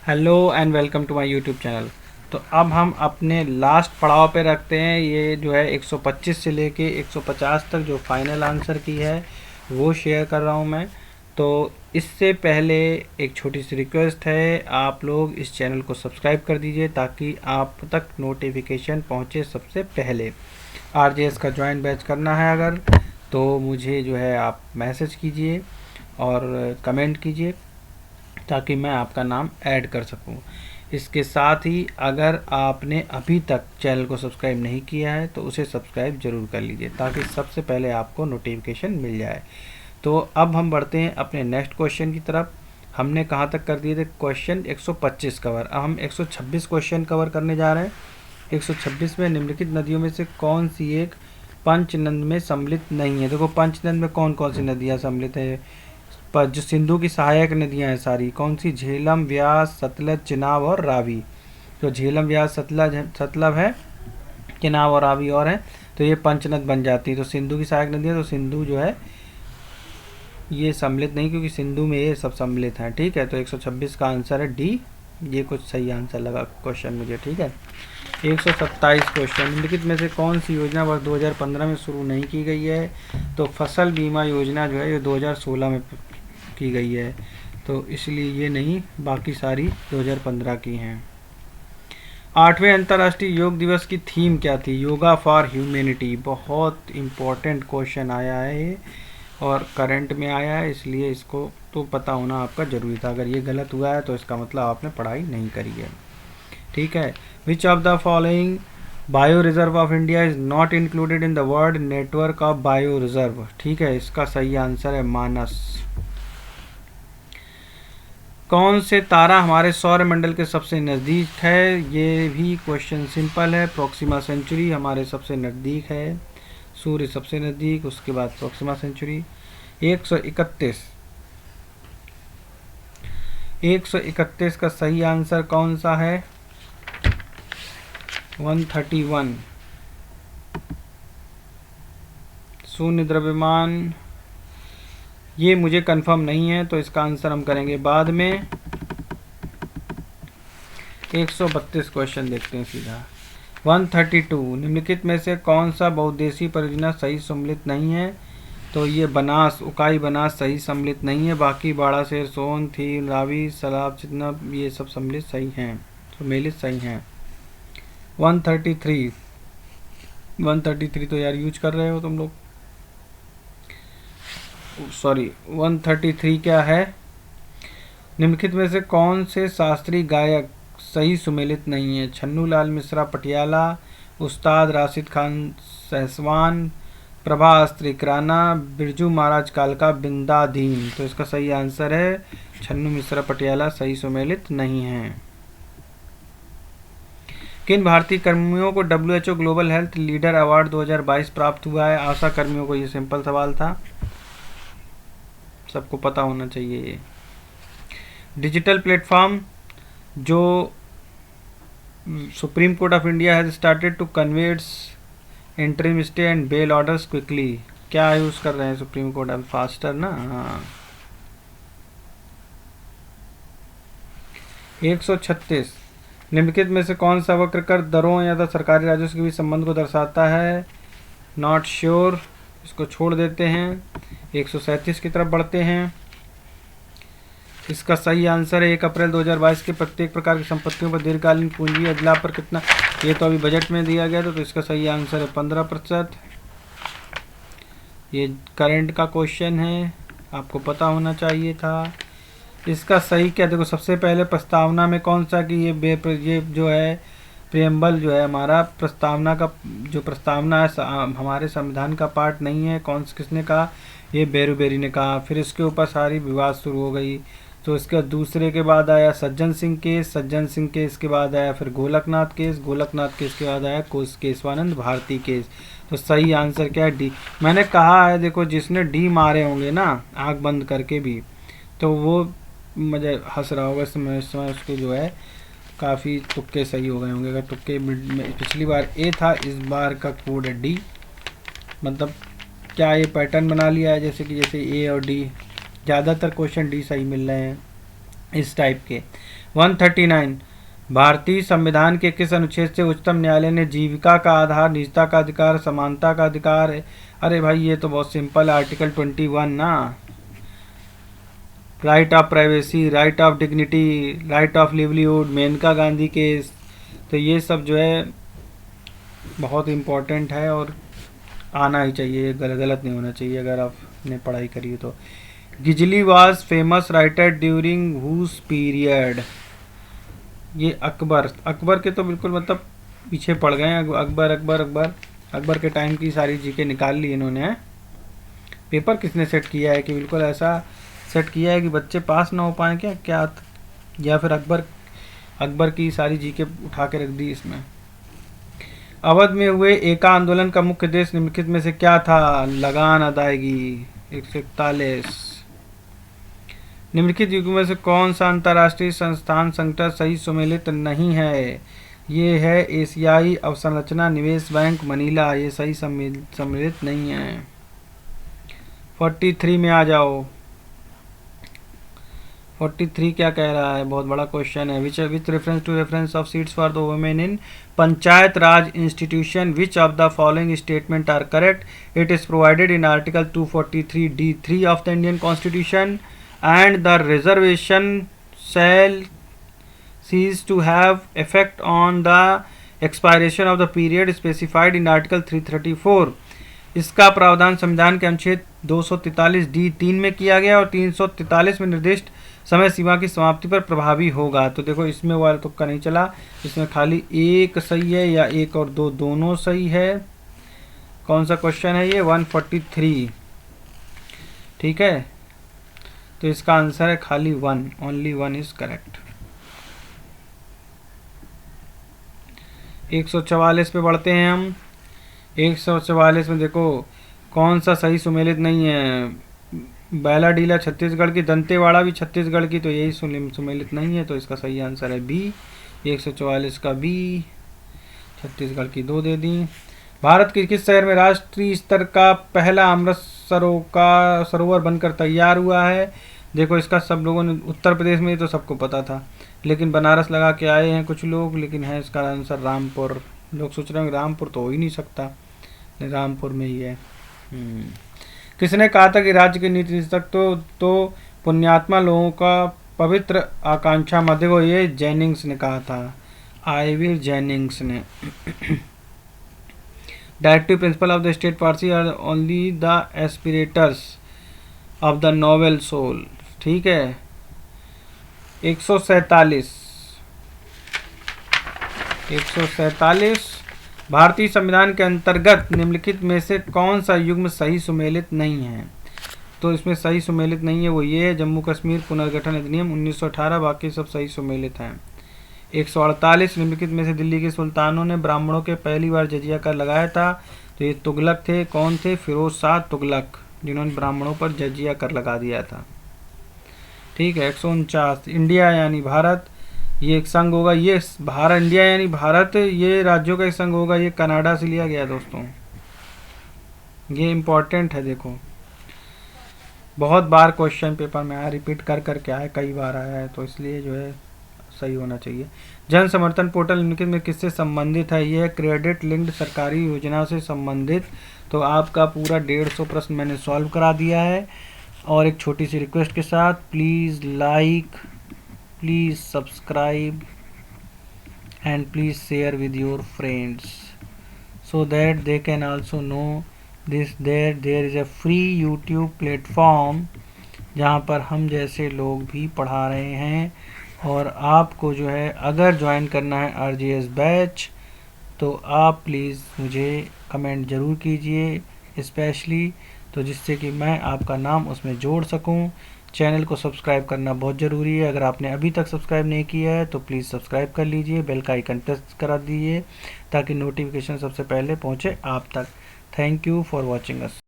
Hello and welcome to my YouTube channel. तो अब हम अपने लास्ट पड़ाव पे रखते हैं। ये जो है 125 से लेके 150 तक जो फाइनल आंसर की है वो शेयर कर रहा हूँ मैं। तो इससे पहले एक छोटी सी रिक्वेस्ट है, आप लोग इस चैनल को सब्सक्राइब कर दीजिए ताकि आप तक नोटिफिकेशन पहुँचे सबसे पहले। आरजेएस का ज्वाइन बैच करना है अगर, तो मुझे जो है आप मैसेज कीजिए और कमेंट कीजिए ताकि मैं आपका नाम ऐड कर सकूं। इसके साथ ही अगर आपने अभी तक चैनल को सब्सक्राइब नहीं किया है तो उसे सब्सक्राइब जरूर कर लीजिए ताकि सबसे पहले आपको नोटिफिकेशन मिल जाए। तो अब हम बढ़ते हैं अपने नेक्स्ट क्वेश्चन की तरफ। हमने कहाँ तक कर दिए थे क्वेश्चन 125 कवर। अब हम 126 क्वेश्चन कवर करने जा रहे हैं। 126 में निम्नलिखित नदियों में से कौन सी एक पंचनद में सम्मिलित नहीं है। देखो पंचनद में कौन कौन सी नदियाँ सम्मिलित है, पर जो सिंधु की सहायक नदियां हैं सारी कौन सी, झेलम, व्यास, सतलज, चिनाब और रावी। तो झेलम, व्यास, सतलज है, चिनाब और रावी और है, तो ये पंचनद बन जाती है। तो सिंधु की सहायक नदियां, तो सिंधु जो है ये सम्मिलित नहीं क्योंकि सिंधु में ये सब सम्मिलित हैं। ठीक है, तो 126 का आंसर है डी। ये कुछ सही आंसर लगा क्वेश्चन मुझे। ठीक है, 127 क्वेश्चन, निम्नलिखित में से कौन सी योजना वर्ष 2015 में शुरू नहीं की गई है। तो फसल बीमा योजना जो है ये 2016 में की गई है, तो इसलिए ये नहीं, बाकी सारी 2015 की हैं। 8वें अंतर्राष्ट्रीय योग दिवस की थीम क्या थी। Yoga for humanity. बहुत इम्पोर्टेंट क्वेश्चन आया है ये और करंट में आया है, इसलिए इसको तो पता होना आपका ज़रूरी था। अगर ये गलत हुआ है तो इसका मतलब आपने पढ़ाई नहीं करी है। ठीक है, विच of the following bio reserve of India is not included in the world network of bio reserve. ठीक है, इसका सही आंसर है मानस। कौन से तारा हमारे सौर मंडल के सबसे नज़दीक है। ये भी क्वेश्चन सिंपल है, प्रोक्सिमा सेंचुरी हमारे सबसे नज़दीक है। सूर्य सबसे नज़दीक, उसके बाद प्रोक्सिमा सेंचुरी। 131 131 का सही आंसर कौन सा है। 131 शून्य द्रव्यमान, ये मुझे कंफर्म नहीं है तो इसका आंसर हम करेंगे बाद में। 132 क्वेश्चन देखते हैं सीधा। 132 निम्नलिखित में से कौन सा बहुउद्देशीय परियोजना सही सम्मिलित नहीं है। तो ये बनास, उकाई बनास सही सम्मिलित नहीं है, बाकी बाड़ासेर, सोन, थी, रावी, सलाब, चितनब ये सब सम्मिलित सही हैं, सम्मिलित सही हैं। 133 तो यार यूज कर रहे हो तुम लोग, सॉरी 133 क्या है। निम्नलिखित में से कौन से शास्त्रीय गायक सही सुमेलित नहीं है। छन्नू लाल मिश्रा पटियाला, उस्ताद राशिद खान सहसवान, प्रभा अस्त्री किराना, बिरजू महाराज कालका, बिंदादीन। तो इसका सही आंसर है छन्नू मिश्रा पटियाला सही सुमेलित नहीं है। किन भारतीय कर्मियों को WHO global health leader award 2022 प्राप्त हुआ है। आशा कर्मियों को ये सिंपल सवाल था, सबको पता होना चाहिए ये। डिजिटल प्लेटफॉर्म जो supreme court of India has started to conveys interim stay and bail orders quickly, क्या यूज़ कर रहे हैं सुप्रीम कोर्ट अब, फास्टर ना। हाँ, 136 निम्नलिखित में से कौन सा वक्र कर दरों या तो सरकारी राजस्व के बीच संबंध को दर्शाता है। नॉट श्योर, इसको छोड़ देते हैं। 137 की तरफ बढ़ते हैं। इसका सही आंसर है 1 अप्रैल 2022 के प्रत्येक प्रकार की संपत्तियों पर दीर्घकालीन पूंजी अजलाभ पर कितना। ये तो अभी बजट में दिया गया था, तो इसका सही आंसर है 15%। ये करंट का क्वेश्चन है, आपको पता होना चाहिए था। इसका सही क्या, देखो सबसे पहले प्रस्तावना में कौन सा कि ये जो है प्रियम्बल जो है हमारा प्रस्तावना का, जो प्रस्तावना है हमारे संविधान का पार्ट नहीं है। किसने कहा, ये बेरूबेरी ने कहा। फिर इसके ऊपर सारी विवाद शुरू हो गई। तो इसके दूसरे के बाद आया सज्जन सिंह केस, सज्जन सिंह केस के बाद आया फिर गोलकनाथ केस, गोलकनाथ केस के बाद आया केशवानंद भारती केस। तो सही आंसर क्या है, डी। मैंने कहा है देखो, जिसने डी मारे होंगे ना आँख बंद करके भी, तो वो मुझे हंस रहा होगा इस समय उसके जो है काफ़ी तुक्के सही हो गए होंगे। अगर तुक्के पिछली बार ए था, इस बार का कोड है डी। मतलब क्या ये पैटर्न बना लिया है जैसे कि जैसे ए और डी, ज़्यादातर क्वेश्चन डी सही मिल रहे हैं। इस टाइप के। 139, भारतीय संविधान के किस अनुच्छेद से उच्चतम न्यायालय ने जीविका का आधार, निजता का अधिकार, समानता का अधिकार है? अरे भाई ये तो बहुत सिंपल है, आर्टिकल 21 ना। Right of privacy, right of dignity, right of livelihood, Maneka Gandhi case, तो ये सब जो है बहुत इम्पोर्टेंट है और आना ही चाहिए, गलत नहीं होना चाहिए अगर आपने पढ़ाई करी है तो। गिजली was famous writer during whose period? ये अकबर के तो बिल्कुल मतलब पीछे पड़ गए हैं। अकबर के टाइम की सारी जीके निकाल ली इन्होंने। पेपर किसने सेट किया है कि बिल्कुल ऐसा सेट किया है कि बच्चे पास ना हो पाए क्या या फिर अकबर की सारी जीके उठा के रख दी इसमें। अवध में हुए एका आंदोलन का मुख्य उद्देश्य निम्नलिखित में से क्या था? लगान अदायगी। 141, निम्नलिखित युग में से कौन सा अंतर्राष्ट्रीय संस्थान संगठन सही सुमेलित नहीं है? ये है एशियाई अवसंरचना निवेश बैंक मनीला, ये सही सम्मिलित नहीं है। 43 में आ जाओ। 43 क्या कह रहा है? बहुत बड़ा क्वेश्चन है। Which reference to reference of seats for the women in panchayat raj institution, which of the following statement are correct? It is provided in article 243d3 of the Indian constitution and the reservation shall cease to have effect on the expiration of the period specified in article 334। इसका प्रावधान संविधान के अनुच्छेद 243d3 में किया गया और 343 में निर्दिष्ट समय सीमा की समाप्ति पर प्रभावी होगा। तो देखो इसमें वाला तुक्का नहीं चला, इसमें खाली एक सही है या एक और दो दोनों सही है। कौन सा क्वेश्चन है ये? 143। ठीक है, तो इसका आंसर है खाली 1, ओनली 1 इज करेक्ट। 144 पे बढ़ते हैं हम। 144 में देखो कौन सा सही सुमेलित नहीं है? बैलाडीला छत्तीसगढ़ की, दंतेवाड़ा भी छत्तीसगढ़ की, तो यही सुमेलित नहीं है, तो इसका सही आंसर है बी। 144 का बी, छत्तीसगढ़ की 2 दे दी। भारत के किस शहर में राष्ट्रीय स्तर का पहला अमृत सरोवर बनकर तैयार हुआ है? देखो इसका सब लोगों ने, उत्तर प्रदेश में तो सबको पता था, लेकिन बनारस लगा के आए हैं कुछ लोग, लेकिन है इसका आंसर रामपुर। लोग सोच रहे हैं रामपुर तो हो ही नहीं सकता, रामपुर में ही है। किसने कहा था कि राज्य की नीति तक तो पुण्यात्मा लोगों का पवित्र आकांक्षा मध्य को? ये जेनिंग्स ने कहा था, आईवी जेनिंग्स ने। Directive principle of the state party are only the aspirators of the noble soul. ठीक है। 147 भारतीय संविधान के अंतर्गत निम्नलिखित में से कौन सा युग्म सही सुमेलित नहीं है? तो इसमें सही सुमेलित नहीं है वो ये है, जम्मू कश्मीर पुनर्गठन अधिनियम 1918, बाकी सब सही सुमेलित हैं। 148 निम्नलिखित में से दिल्ली के सुल्तानों ने ब्राह्मणों के पहली बार जजिया कर लगाया था? तो ये तुगलक थे। कौन थे? फिरोज शाह तुगलक, जिन्होंने ब्राह्मणों पर जजिया कर लगा दिया था। ठीक है। 149 इंडिया यानी भारत, ये एक संघ होगा। ये भारत, इंडिया यानी भारत, ये राज्यों का एक संघ होगा। ये कनाडा से लिया गया दोस्तों, ये इम्पोर्टेंट है। देखो बहुत बार क्वेश्चन पेपर में आया, रिपीट कर करके आया, कई बार आया है, तो इसलिए जो है सही होना चाहिए। जन समर्थन पोर्टल निम्नलिखित में किससे संबंधित है? यह क्रेडिट लिंक्ड सरकारी योजना से संबंधित। तो आपका पूरा 150 प्रश्न मैंने सॉल्व करा दिया है। और एक छोटी सी रिक्वेस्ट के साथ, please like, please subscribe and please share with your friends so that they can also know this there is a free YouTube platform जहाँ पर हम जैसे लोग भी पढ़ा रहे हैं। और आपको जो है अगर ज्वाइन करना है RGS बैच, तो आप प्लीज़ मुझे कमेंट ज़रूर कीजिए स्पेशली, तो जिससे कि मैं आपका नाम उसमें जोड़ सकूं। चैनल को सब्सक्राइब करना बहुत ज़रूरी है। अगर आपने अभी तक सब्सक्राइब नहीं किया है तो प्लीज़ सब्सक्राइब कर लीजिए, बेल का आइकन प्रेस करा दीजिए ताकि नोटिफिकेशन सबसे पहले पहुंचे आप तक। Thank you for watching us.